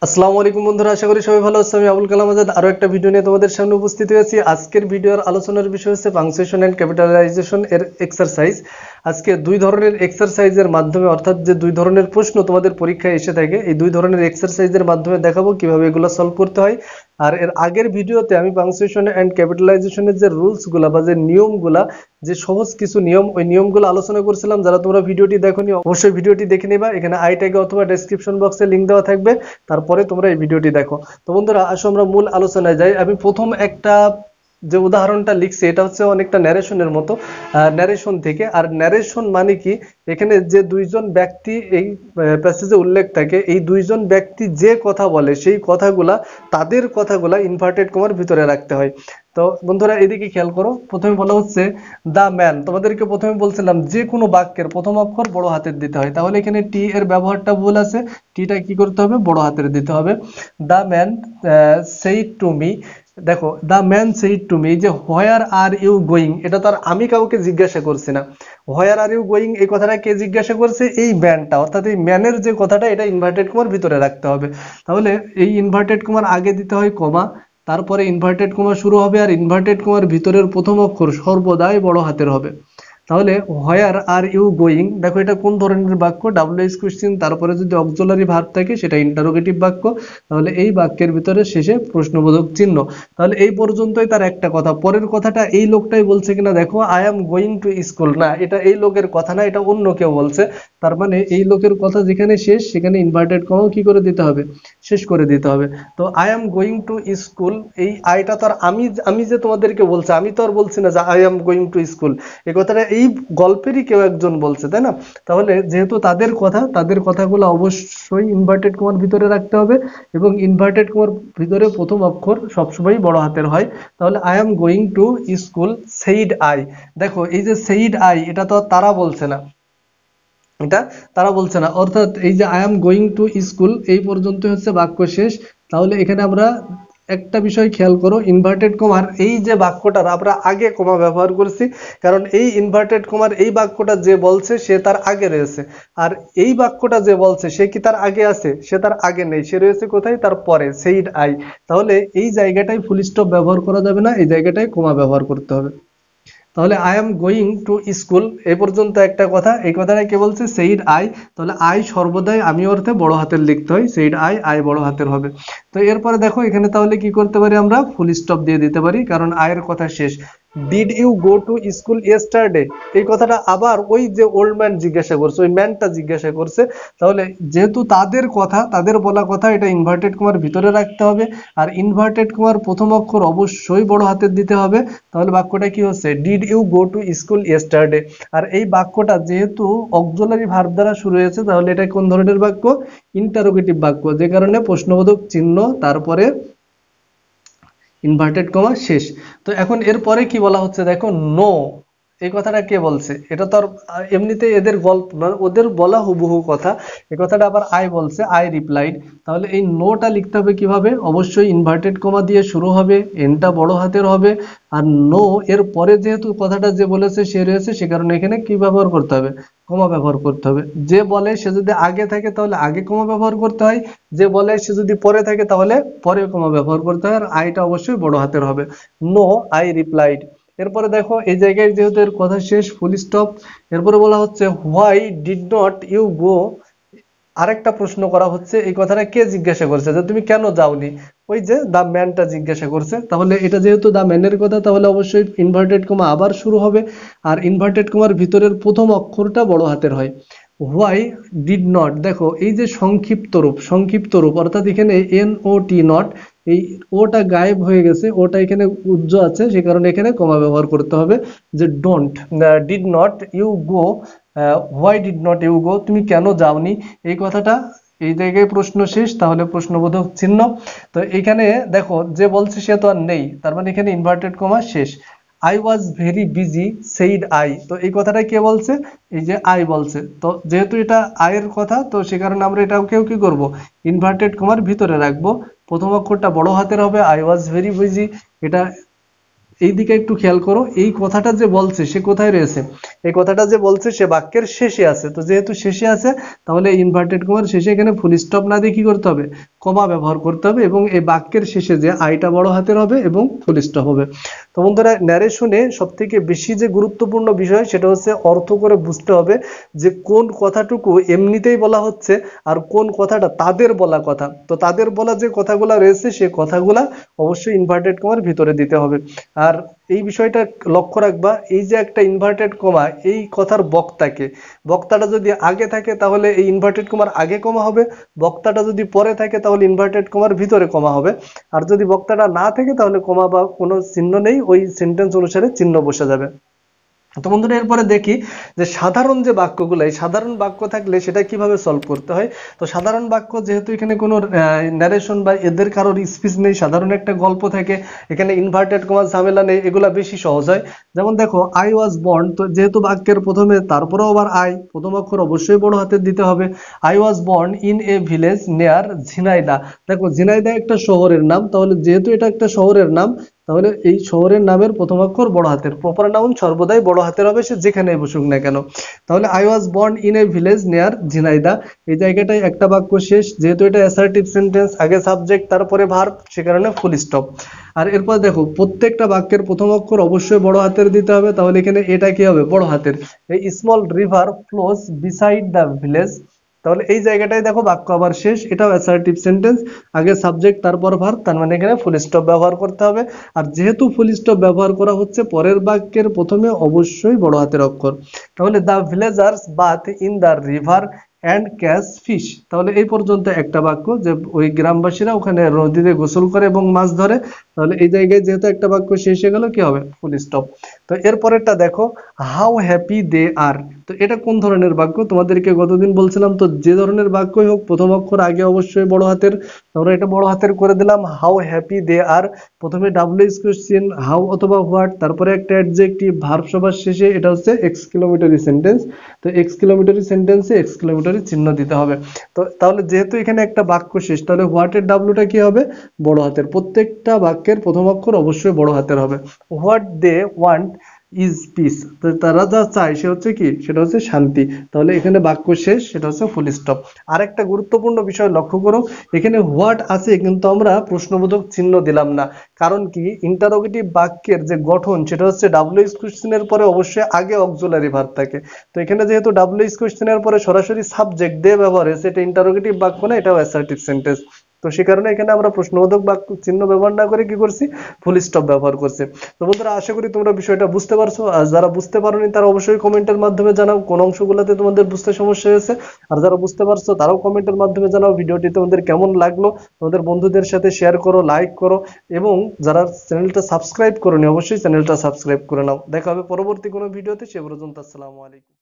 আসসালামু আলাইকুম বন্ধুরা, আশা করি সবাই ভালো আছেন। আমি আবুল কালাম আজাদ আরো একটা ভিডিও নিয়ে তোমাদের সামনে উপস্থিত হয়েছি। আজকের ভিডিওর আলোচনার বিষয় হচ্ছে পাংচুয়েশন এন্ড ক্যাপিটালাইজেশন এর এক্সারসাইজ। আজকে দুই ধরনের এক্সারসাইজের মাধ্যমে, অর্থাৎ যে দুই ধরনের প্রশ্ন তোমাদের পরীক্ষায় এসে থাকে, এই দুই ধরনের এক্সারসাইজের মাধ্যমে দেখাবো কিভাবে এগুলো সলভ করতে হয়। আর এর আগের ভিডিওতে আমি পাংচুয়েশন এন্ড ক্যাপিটালাইজেশনের যে রুলসগুলা বা যে নিয়মগুলা, যে সহজ কিছু নিয়ম, ওই নিয়মগুলো আলোচনা করছিলাম। যারা তোমরা ভিডিওটি দেখোনি অবশ্যই ভিডিওটি দেখে নেবা। এখানে আই ট্যাগে অথবা ডেসক্রিপশন বক্সে লিংক দেওয়া থাকবে, তারপরে তোমরা এই ভিডিওটি দেখো। তো বন্ধুরা, আসো আমরা মূল আলোচনায় যাই। আমি প্রথম একটা যে উদাহরণটা লিখছি, এটা হচ্ছে অনেকটা ন্যারেশনের মতো, ন্যারেশন থেকে। আর ন্যারেশন মানে কি, এখানে যে দুইজন ব্যক্তি এই প্যাসেজে উল্লেখ থাকে, এই দুইজন ব্যক্তি যে কথা বলে সেই কথাগুলা, তাদের কথাগুলা ইনভার্টেড কমার ভিতরে রাখতে হয়। তো বন্ধুরা এদিকে খেয়াল করো, প্রথমে বলা হচ্ছে দা ম্যান। তোমাদেরকে প্রথমে বলছিলাম যে কোনো বাক্যের প্রথম অক্ষর বড় হাতের দিতে হয়, তাহলে এখানে টি এর ব্যবহারটা ভুল আছে। টিটা কি করতে হবে? বড় হাতের দিতে হবে। The man said to me. দেখো, the man said to me, যে হোয়ার আর ইউ গোয়িং, এটা তো আর আমি কাউকে জিজ্ঞাসা করছি না। হোয়ার আর ইউ গোয়িং এই কথাটা কে জিজ্ঞাসা করছে? এই ম্যানটা, অর্থাৎ এই ম্যানের যে কথাটা, এটা ইনভার্টেড কমার ভিতরে রাখতে হবে। তাহলে এই ইনভার্টেড কমার আগে দিতে হয় কমা, তারপরে ইনভার্টেড কমা শুরু হবে, আর ইনভার্টেড কমার ভিতরের প্রথম অক্ষর সর্বদাই বড় হাতের হবে। তাহলে হোয়ার আর ইউ গোয়িং, দেখো এটা কোন ধরনের বাক্য? ডাব্লিউএইচ কোশ্চেন, তারপরে যদি অক্সিলারি ভার্ব থাকে সেটা ইন্টারোগেটিভ বাক্য। তাহলে এই বাক্যের ভিতরে শেষে প্রশ্নবোধক চিহ্ন। তাহলে এই পর্যন্তই তার একটা কথা। পরের কথাটা এই লোকটাই বলছে কিনা দেখো, I am going to school. না, এটা এই লোকের কথা না, এটা অন্য কেউ বলছে। তার মানে এই লোকের কথা যেখানে শেষ, সেখানে ইনভার্টেড কমাও কি করে দিতে হবে? শেষ করে দিতে হবে। তো I am going to school, এই আইটা তো আর আমি যে তোমাদেরকে বলছি, আমি তো আর বলছি না যে I am going to school. এই কথাটা এই গল্পেরই কেউ একজন বলছে, তাই না? তাহলে যেহেতু তাদের কথা, তাদের কথাগুলো অবশ্যই ইনভার্টেড কমার ভিতরে রাখতে হবে, এবং ইনভার্টেড কমার ভিতরে প্রথম অক্ষর সবসময় বড় হাতের হয়। তাহলে I am going to school said I. দেখো, এই যে সেইড আই, এটা তো তারা বলছে না, এটা তারা বলছে না, অর্থাৎ এই যে I am going to school এই পর্যন্ত হচ্ছে বাক্য শেষ। তাহলে এখানে আমরা একটা বিষয় খেয়াল করো, ইনভার্টেড কমার এই যে বাক্যটার আমরা আগে কমা ব্যবহার করছি, কারণ এই ইনভার্টেড কমার এই বাক্যটা যে বলছে সে তার আগে রয়েছে। আর এই বাক্যটা যে বলছে সে কি তার আগে আছে? সে তার আগে নেই, সে রয়েছে কোথায়? তার পরে, সেইড আই। তাহলে এই জায়গাটায় ফুল স্টপ ব্যবহার করা যাবে না, এই জায়গাটায় কমা ব্যবহার করতে হবে। তাহলে I am going to school এই পর্যন্ত একটা কথা। এই কথাটা কে বলছে? Said I. তাহলে আই সর্বদাই আমি অর্থে বড় হাতের লিখতে হয়, সেইড আই, আই বড় হাতের হবে। তো এরপরে দেখো এখানে তাহলে কি করতে পারি? আমরা ফুল স্টপ দিয়ে দিতে পারি, কারণ আয়ের কথা শেষ। Did you go to school yesterday, এই কথাটা আবার ওই যে ওল্ড ম্যান জিজ্ঞাসা করছে, ওই ম্যানটা জিজ্ঞাসা করছে। তাহলে যেহেতু তাদের কথা, তাদের বলা কথা, এটা ইনভার্টেড কমার ভিতরে রাখতে হবে, আর ইনভার্টেড কমার প্রথম অক্ষর অবশ্যই বড় হাতের দিতে হবে। তাহলে বাক্যটা কি হচ্ছে? Did you go to school yesterday. আর এই বাক্যটা যেহেতু অক্সিলারি ভার্ব দ্বারা শুরু হয়েছে, তাহলে এটা কোন ধরনের বাক্য? ইন্টারোগেটিভ বাক্য, যে কারণে প্রশ্নবোধক চিহ্ন, তারপরে ইনভার্টেড কমা, শেষ। তো এখন এরপরে কি বলা হচ্ছে দেখো, নো। এই কথাটা কে বলছে? এটা তো আর এমনিতে এদের গল্প না, ওদের বলা হুবহু কথা। এই কথাটা আবার আই বলছে, আই রিপ্লাইড। তাহলে এই নোটা লিখতে হবে কিভাবে? অবশ্যই ইনভার্টেড কমা দিয়ে শুরু হবে, এনটা বড় হাতের হবে। আর নো এর পরে যেহেতু কথাটা যে বলেছে সে রয়েছে, সে কারণে এখানে কি ব্যবহার করতে হবে? কমা ব্যবহার করতে হবে। যে বলে সে যদি আগে থাকে তাহলে আগে কমা ব্যবহার করতে হয়, যে বলে সে যদি পরে থাকে তাহলে পরে কমা ব্যবহার করতে হয়, আর আইটা অবশ্যই বড় হাতের হবে। No I replied. এরপরে দেখো এই জায়গায় যেহেতু এর কথা শেষ, ফুল স্টপ। এরপরে বলা হচ্ছে why did not you go. আরেকটা প্রশ্ন করা হচ্ছে, এই কথাটা কে জিজ্ঞাসা করছে যে তুমি কেন যাওনি? ওই যে দা ম্যানটা জিজ্ঞাসা করছে। তাহলে এটা যেহেতু দা ম্যানের কথা, তাহলে অবশ্যই ইনভার্টেড কমা আবার শুরু হবে, আর ইনভার্টেড কমার ভিতরের প্রথম অক্ষরটা বড় হাতের হয়। হোয়াই ডিড নট, দেখো এই যে সংক্ষিপ্ত রূপ, অর্থাৎ এখানে এন ও টি নট, এই ওটা গায়েব হয়ে গেছে, ওটা এখানে উজ্জ আছে, সে কারণে এখানে কমা ব্যবহার করতে হবে। যে don't, did not you go, why did not you go, তুমি কেন যাওনি? এই কথাটা এই জায়গায় প্রশ্ন শেষ, তাহলে প্রশ্নবোধক চিহ্ন। তো এখানে দেখো যে বলছে সে তো আর নেই, তার মানে এখানে ইনভার্টেড কমা শেষ। I was very busy said I. তো এই কথাটা কে বলছে? এই যে আই বলছে। তো যেহেতু এটা আয়ের কথা, তো সে কারণে আমরা এটাকেও কি করব? ইনভার্টেড কমার ভিতরে রাখবো, প্রথম অক্ষরটা বড় হাতের হবে, আই ওয়াজ ভেরি বিজি। এটা এই দিকে একটু খেয়াল করো, এই কথাটা যে বলছে সে কোথায় রয়েছে? এই কথাটা যে বলছে সে বাক্যের শেষে আছে। তো যেহেতু শেষে আছে, তাহলে ইনভার্টেড কমার শেষে এখানে ফুল স্টপ না দিয়ে কি করতে হবে? কমা ব্যবহার করতে হবে এবং এই বাক্যের শেষে যে আইটা বড় হাতের হবে এবং ফুল স্টপ হবে। তো বন্ধুরা, ন্যারেশনে সবথেকে বেশি যে গুরুত্বপূর্ণ বিষয় সেটা হচ্ছে অর্থ করে বুঝতে হবে যে কোন কথাটুকু এমনিতেই বলা হচ্ছে আর কোন কথাটা তাদের বলা কথা। তো তাদের বলা যে কথাগুলা রয়েছে সে কথাগুলা অবশ্যই ইনভার্টেড কমার ভিতরে দিতে হবে। আর এই বিষয়টা লক্ষ্য রাখবা, এই যে একটা ইনভার্টেড কমা, এই কথার বক্তাটা যদি আগে থাকে তাহলে এই ইনভার্টেড কমার আগে কমা হবে, বক্তাটা যদি পরে থাকে তাহলে ইনভার্টেড কমার ভিতরে কমা হবে। আর যদি বক্তাটা না থাকে তাহলে কমা বা কোনো চিহ্ন নেই, ওই সেন্টেন্স অনুসারে চিহ্ন বসে যাবে। তো বন্ধুরা, এরপরে দেখি যে সাধারণ যে বাক্যগুলো, এই সাধারণ বাক্য থাকলে সেটা কিভাবে সলভ করতে হয়। তো সাধারণ বাক্য যেহেতু এখানে কোনো ন্যারেশন বা এদের কারোর স্পিচ নেই, সাধারণ একটা গল্প থাকে, এখানে ইনভার্টেড কমা ঝামেলা নেই, এগুলা বেশি সহজ হয়। যেমন দেখো, আই ওয়াজ বর্ন, তো যেহেতু বাক্যের প্রথমে তারপরেও আবার আই, প্রথম অক্ষর অবশ্যই বড় হাতের দিতে হবে। I was born in a village নেয়ার ঝিনাইদা। দেখো, ঝিনাইদা একটা শহরের নাম, তাহলে যেহেতু এটা একটা শহরের নাম তাহলে এই শহরের নামের প্রথম অক্ষর বড় হাতের, প্রপার নাউন সর্বদাই বড় হাতের হবে, সে যেখানে বসুক না কেন। তাহলে I was born in a village near Jhenaidah, এই জায়গাটায় একটা বাক্য শেষ, যেহেতু এটা অ্যাসার্টিভ সেন্টেন্স, আগে সাবজেক্ট তারপরে ভার্ব, সে কারণে ফুল স্টপ। আর এরপর দেখো, প্রত্যেকটা বাক্যের প্রথম অক্ষর অবশ্যই বড় হাতের দিতে হবে, তাহলে এখানে এটা কি হবে, বড় হাতের। এই small river flows beside the village, তাহলে এই জায়গাটায় দেখো বাক্য আবার শেষ, এটাও অ্যাসার্টিভ সেন্টেন্স, আগে সাবজেক্ট তারপর ভার্ব, তার মানে এখানে ফুল স্টপ ব্যবহার করতে হবে। আর যেহেতু ফুল স্টপ ব্যবহার করা হচ্ছে, পরের বাক্যের প্রথমে অবশ্যই বড় হাতের অক্ষর। তাহলে the villagers bath in the river and catch fish, তাহলে এই পর্যন্ত একটা বাক্য, যে ওই গ্রামবাসীরা ওখানে নদীতে গোসল করে এবং মাছ ধরে। তাহলে এই জায়গায় যেহেতু একটা বাক্য শেষ হয়ে গেল, কি হবে, ফুল স্টপ। তো এরপরেরটা দেখো, হাউ হ্যাপি দে আর, তো এটা কোন ধরনের বাক্য তোমাদেরকে গতদিন বলছিলাম, তো যে ধরনের বাক্যই হোক প্রথম অক্ষর আগে অবশ্যই বড় হাতের, আমরা এটা বড় হাতের করে দিলাম, হাউ হ্যাপি দে আর। প্রথমে ডাব্লিউএইচ কোশ্চেন, হাউ অথবা হোয়াট, তারপরে একটা অ্যাডজেক্টিভ, ভার্ব সবার শেষে, এটা হচ্ছে এক্সক্লেমেটরি সেন্টেন্স। তো এক্সক্লেমেটরি সেন্টেন্সে এক্সক্লেমেটরি চিহ্ন দিতে হবে। তো তাহলে যেহেতু এখানে একটা বাক্য শেষ, তাহলে হোয়াটের ডাব্লুটা কি হবে, বড় হাতের। প্রত্যেকটা বাক্যের প্রথম অক্ষর অবশ্যই বড় হাতের হবে। What they want is peace, তো তারা যা চায় সে হচ্ছে কি, সেটা হচ্ছে শান্তি। তাহলে এখানে বাক্য শেষ, সেটা হচ্ছে ফুল স্টপ। আর একটা গুরুত্বপূর্ণ বিষয় লক্ষ্য করো, এখানে হোয়াট আছে কিন্তু আমরা প্রশ্নবোধক চিহ্ন দিলাম না। কারণ কি, ইন্টারোগেটিভ বাক্যের যে গঠন সেটা হচ্ছে ডাব্লিউএইচ কোশ্চেনের পরে অবশ্যই আগে অক্সিলারি ভার্ব থাকে। তো এখানে যেহেতু ডাব্লিউএইচ কোশ্চেনের পরে সরাসরি সাবজেক্ট দিয়ে ব্যবহার হয়েছে, এটা ইন্টারোগেটিভ বাক্য না, এটাও অ্যাসার্টিভ সেন্টেন্স। তো সে কারণে এখানে আমরা প্রশ্নবোধক বাক্য চিহ্ন ব্যবহার না করে কি করছি, ফুল স্টপ ব্যবহার করছি। তো বন্ধুরা, আশা করি তোমরা বিষয়টা বুঝতে পারছো। আর যারা বুঝতে পারোনি তারা অবশ্যই কমেন্টের মাধ্যমে জানাও কোন অংশগুলোতে তোমাদের বুঝতে সমস্যা হয়েছে। আর যারা বুঝতে পারছো তারাও কমেন্টের মাধ্যমে জানাও ভিডিওটি তোমাদের কেমন লাগলো। তোমাদের বন্ধুদের সাথে শেয়ার করো, লাইক করো, এবং যারা চ্যানেলটা সাবস্ক্রাইব করোনি অবশ্যই চ্যানেলটা সাবস্ক্রাইব করে নাও। দেখা হবে পরবর্তী কোনো ভিডিওতে, সে পর্যন্ত আসসালামু আলাইকুম।